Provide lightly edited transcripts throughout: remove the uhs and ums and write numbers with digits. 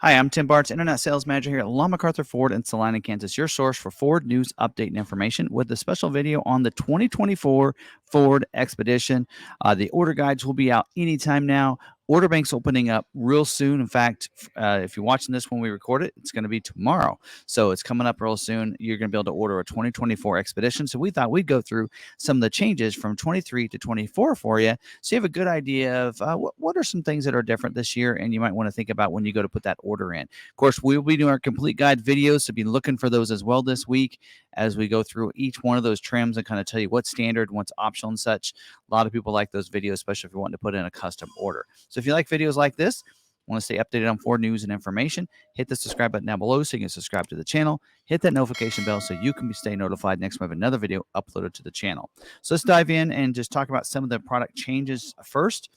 Hi, I'm Tim Bartz, Internet Sales Manager here at McArthur Ford in Salina, Kansas, your source for Ford news, update, and information with a special video on the 2024 Ford Expedition. The order guides will be out anytime now. Order banks opening up real soon. In fact, if you're watching this when we record it, it's going to be tomorrow. So it's coming up real soon. You're going to be able to order a 2024 Expedition. So we thought we'd go through some of the changes from 23 to 24 for you, so you have a good idea of what are some things that are different this year and you might want to think about when you go to put that order in. Of course, we will be doing our complete guide videos, so be looking for those as well this week as we go through each one of those trims and kind of tell you what's standard, what's optional and such. A lot of people like those videos, especially if you want to put in a custom order. So if you like videos like this, want to stay updated on Ford news and information, hit the subscribe button down below so you can subscribe to the channel. Hit that notification bell so you can stay notified next time we have another video uploaded to the channel. So let's dive in and just talk about some of the product changes first.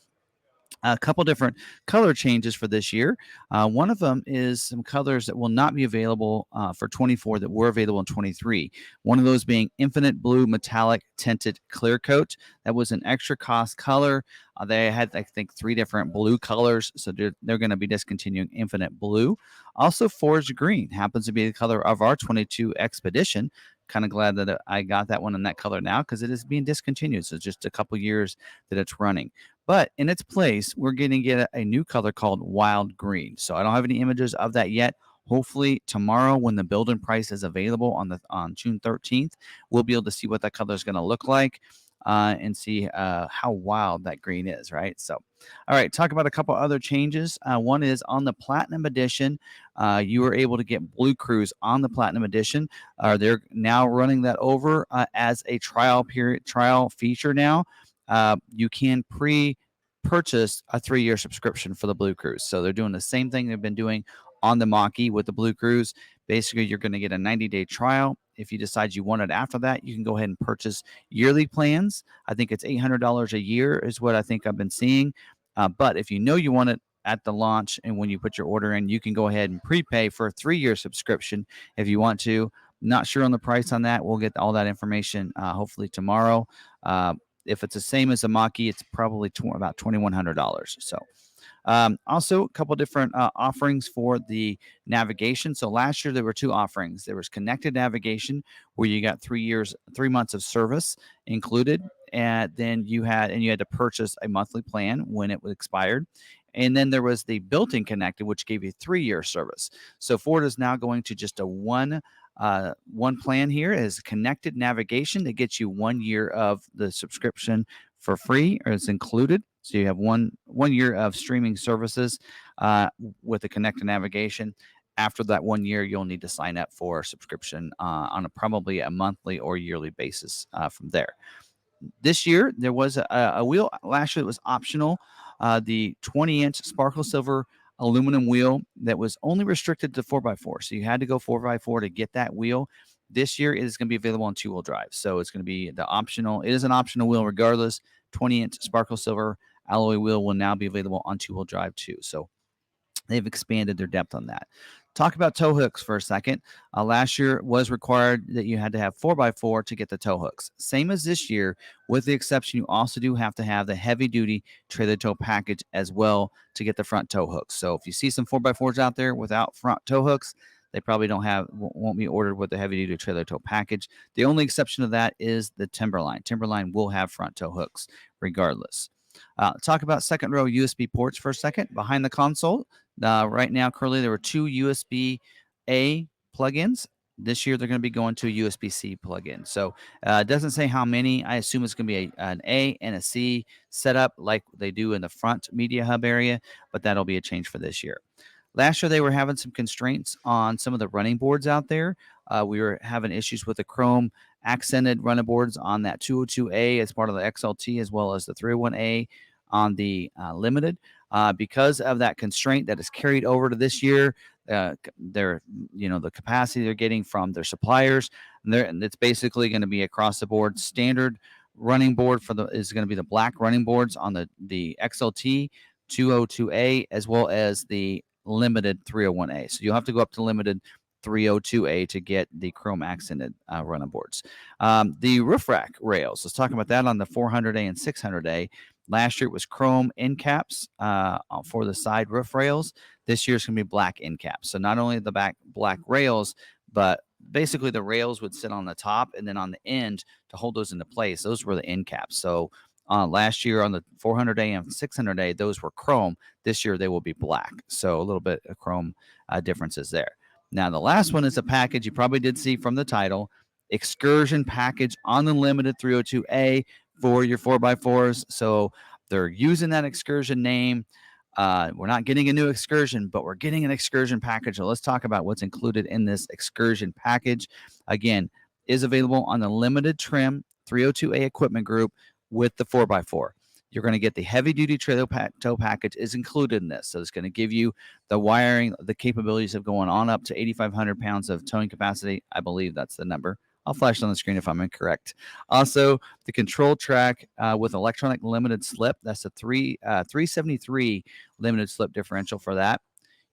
A couple different color changes for this year. One of them is some colors that will not be available for 24 that were available in 23. One of those being Infinite Blue Metallic Tinted Clear Coat. That was an extra cost color. They had, I think, 3 different blue colors, so they're going to be discontinuing Infinite Blue. Also, Forest Green happens to be the color of our 22 Expedition. Kind of glad that I got that one in that color now because it is being discontinued. So just a couple years that it's running. But in its place, we're going to get a new color called Wild Green. So I don't have any images of that yet. Hopefully tomorrow, when the build-in price is available on June 13th, we'll be able to see what that color is going to look like and see how wild that green is, right? So, all right, talk about a couple other changes. One is on the Platinum Edition. You were able to get BlueCruise on the Platinum Edition. They're now running that over as a trial feature now. You can purchase a 3-year subscription for the BlueCruise. So they're doing the same thing they've been doing on the Mach-E with the BlueCruise. Basically, you're going to get a 90-day trial. If you decide you want it after that, you can go ahead and purchase yearly plans. I think it's $800 a year is what I think I've been seeing. But if you know you want it at the launch and when you put your order in, you can go ahead and prepay for a 3-year subscription if you want to. Not sure on the price on that. We'll get all that information hopefully tomorrow. If it's the same as the Mach-E, it's probably about $2,100. So also a couple different offerings for the navigation. So last year there were 2 offerings. There was connected navigation where you got 3 months of service included, and then you had to purchase a monthly plan when it expired. And then there was the built-in connected, which gave you 3-year service. So Ford is now going to just a one plan here is connected navigation that gets you 1 year of the subscription for free, or it's included. So you have one year of streaming services with the connected navigation. After that 1 year, you'll need to sign up for a subscription on probably a monthly or yearly basis from there. This year, there was a wheel. Last year, it was optional. The 20-inch sparkle silver aluminum wheel that was only restricted to 4x4. So you had to go 4x4 to get that wheel. This year, it is going to be available on 2-wheel drive. So it's going to be the optional. It is an optional wheel regardless. 20-inch sparkle silver alloy wheel will now be available on 2-wheel drive too. So they've expanded their depth on that. Talk about tow hooks for a second. Last year was required that you had to have 4x4 to get the tow hooks. Same as this year, with the exception you also do have to have the heavy-duty trailer tow package as well to get the front tow hooks. So if you see some 4x4s out there without front tow hooks, they probably won't be ordered with the heavy-duty trailer tow package. The only exception to that is the Timberline. Timberline will have front tow hooks regardless. Talk about second row USB ports for a second. Behind the console, right now, currently, there were 2 USB-A plugins. This year, they're going to be going to a USB-C plug-in. So it doesn't say how many. I assume it's going to be an A and a C setup like they do in the front media hub area, but that'll be a change for this year. Last year, they were having some constraints on some of the running boards out there. We were having issues with the chrome accented running boards on that 202A as part of the XLT, as well as the 301A on the Limited. Because of that constraint that is carried over to this year, the capacity they're getting from their suppliers, and it's basically going to be across the board standard running board is going to be the black running boards on the XLT 202A as well as the Limited 301A. So you'll have to go up to Limited 302A to get the chrome accented running boards. The roof rack rails, let's talk about that on the 400A and 600A. Last year it was chrome end caps for the side roof rails. This year's going to be black end caps. So not only the black rails, but basically the rails would sit on the top, and then on the end to hold those into place, those were the end caps. So last year on the 400A and 600A, those were chrome. This year they will be black. So a little bit of chrome differences there. Now, the last one is a package you probably did see from the title, Excursion Package on the limited 302A for your 4x4s. So they're using that Excursion name. We're not getting a new Excursion, but we're getting an Excursion package. So let's talk about what's included in this Excursion package. Again, is available on the limited trim 302A equipment group with the 4x4. You're going to get the heavy-duty trailer tow package is included in this. So it's going to give you the wiring, the capabilities of going on up to 8,500 pounds of towing capacity. I believe that's the number. I'll flash it on the screen if I'm incorrect. Also, the control track with electronic limited slip. That's a 373 limited slip differential for that.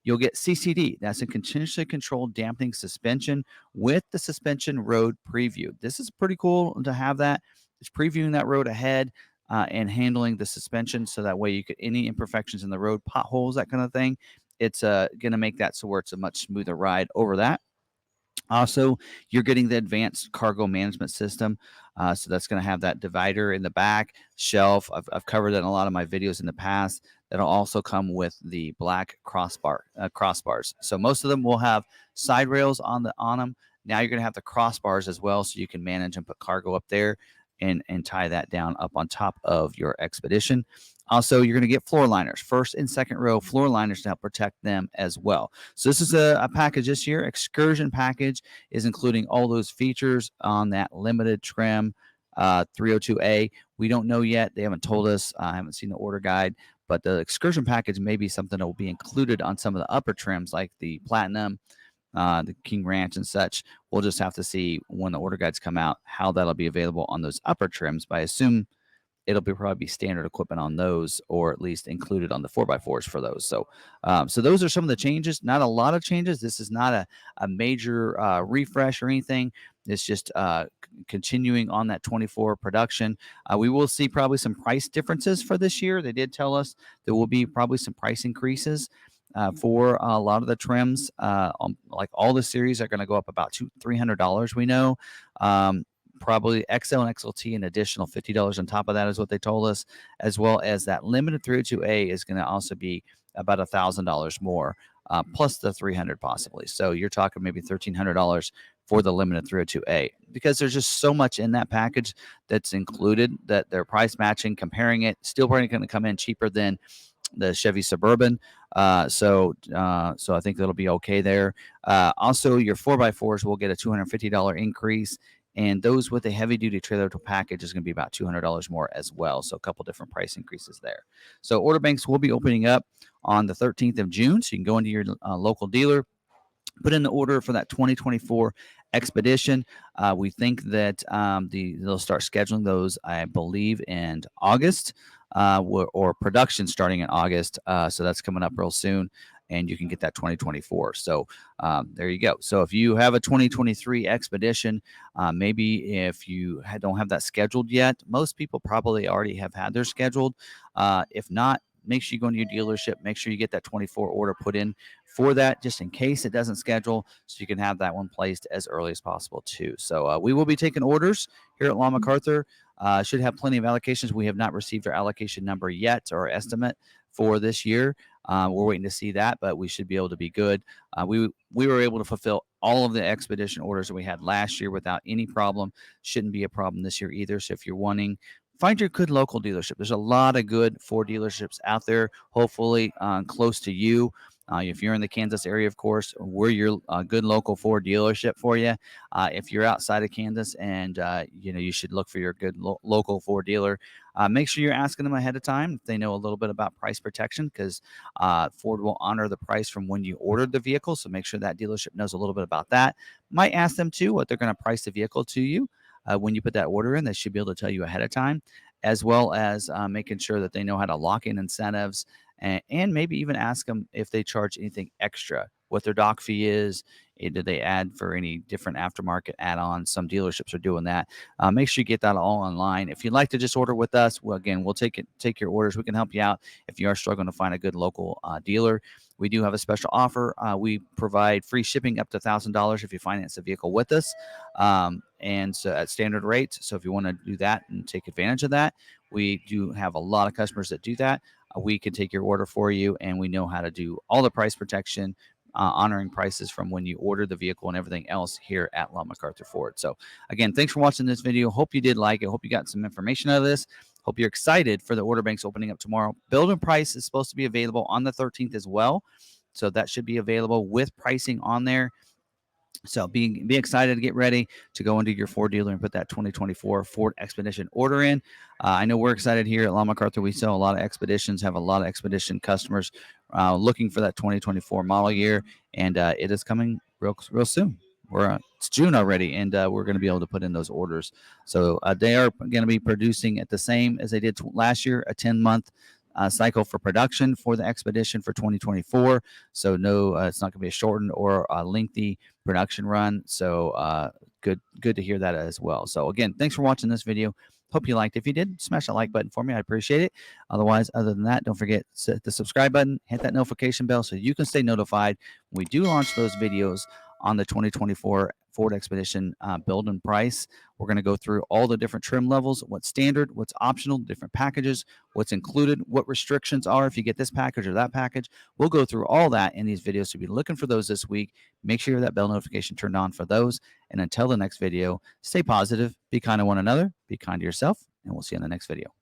You'll get CCD. That's a continuously controlled dampening suspension with the suspension road preview. This is pretty cool to have that. It's previewing that road ahead and handling the suspension, so that way you could any imperfections in the road, potholes, that kind of thing. It's going to make that so where it's a much smoother ride over that. Also, you're getting the advanced cargo management system. So that's going to have that divider in the back, shelf. I've covered that in a lot of my videos in the past. That'll also come with the black crossbars. So most of them will have side rails on them. Now you're going to have the crossbars as well, so you can manage and put cargo up there and tie that down up on top of your Expedition. Also, you're going to get floor liners, first and second row floor liners to help protect them as well. So this is a package this year. Excursion package is including all those features on that limited trim 302A. We don't know yet. They haven't told us. I haven't seen the order guide, but the Excursion package may be something that will be included on some of the upper trims like the Platinum, the King Ranch and such. We'll just have to see when the order guides come out how that'll be available on those upper trims. But I assume it'll probably be standard equipment on those, or at least included on the 4x4s for those. So, so those are some of the changes. Not a lot of changes. This is not a major refresh or anything. It's just continuing on that 24 production. We will see probably some price differences for this year. They did tell us there will be probably some price increases for a lot of the trims. Like all the series are going to go up about $300. We know. Probably XL and XLT an additional $50 on top of that is what they told us, as well as that limited 302A is going to also be about $1,000 more, plus the 300 possibly. So you're talking maybe $1,300 for the limited 302A, because there's just so much in that package that's included that they're price matching, comparing it, still probably going to come in cheaper than the Chevy Suburban. So I think that'll be okay there. Also, your 4x4s will get a $250 increase. And those with a heavy-duty trailer tow package is going to be about $200 more as well. So a couple different price increases there. So order banks will be opening up on the 13th of June. So you can go into your local dealer, put in the order for that 2024 Expedition. We think that they'll start scheduling those, I believe, in August, or production starting in August. So that's coming up real soon. And you can get that 2024. So there you go. So if you have a 2023 Expedition, maybe if you don't have that scheduled yet, most people probably already have had theirs scheduled. If not, make sure you go into your dealership. Make sure you get that 24 order put in for that, just in case it doesn't schedule, so you can have that one placed as early as possible too. So we will be taking orders here at Law McArthur. Should have plenty of allocations. We have not received our allocation number yet, or estimate for this year. We're waiting to see that, but we should be able to be good. We were able to fulfill all of the Expedition orders that we had last year without any problem. Shouldn't be a problem this year either. So if you're wanting, find your good local dealership. There's a lot of good Ford dealerships out there, hopefully close to you. If you're in the Kansas area, of course, we're your good local Ford dealership for you. If you're outside of Kansas, and you should look for your good local Ford dealer. Make sure you're asking them ahead of time if they know a little bit about price protection, because Ford will honor the price from when you ordered the vehicle. So make sure that dealership knows a little bit about that. Might ask them too what they're going to price the vehicle to you. When you put that order in, they should be able to tell you ahead of time, as well as making sure that they know how to lock in incentives, and maybe even ask them if they charge anything extra, what their dock fee is. Did they add for any different aftermarket add-ons? Some dealerships are doing that. Make sure you get that all online. If you'd like to just order with us, well, again, we'll take your orders. We can help you out if you are struggling to find a good local dealer. we do have a special offer. We provide free shipping up to $1,000 if you finance a vehicle with us, and so at standard rates. So if you want to do that and take advantage of that, we do have a lot of customers that do that. We can take your order for you, and we know how to do all the price protection, honoring prices from when you order the vehicle and everything else here at McArthur Ford. So again, thanks for watching this video. Hope you did like it. Hope you got some information out of this. Hope you're excited for the order banks opening up tomorrow. Build and price is supposed to be available on the 13th as well. So that should be available with pricing on there. So be excited to get ready to go into your Ford dealer and put that 2024 Ford Expedition order in. I know we're excited here at McArthur. We sell a lot of Expeditions, have a lot of Expedition customers looking for that 2024 model year, and it is coming real soon. It's June already, and we're going to be able to put in those orders. So they are going to be producing at the same as they did last year, a 10-month cycle for production for the Expedition for 2024. So no, it's not going to be a shortened or a lengthy production run. So good to hear that as well. So again, thanks for watching this video. Hope you liked it. If you did, smash that like button for me. I appreciate it. Otherwise, other than that, don't forget to hit the subscribe button, hit that notification bell so you can stay notified when we do launch those videos on the 2024 Ford Expedition build and price. We're going to go through all the different trim levels, what's standard, what's optional, different packages, what's included, what restrictions are if you get this package or that package. We'll go through all that in these videos. So be looking for those this week. Make sure that bell notification turned on for those. And until the next video, stay positive, be kind to one another, be kind to yourself, and we'll see you in the next video.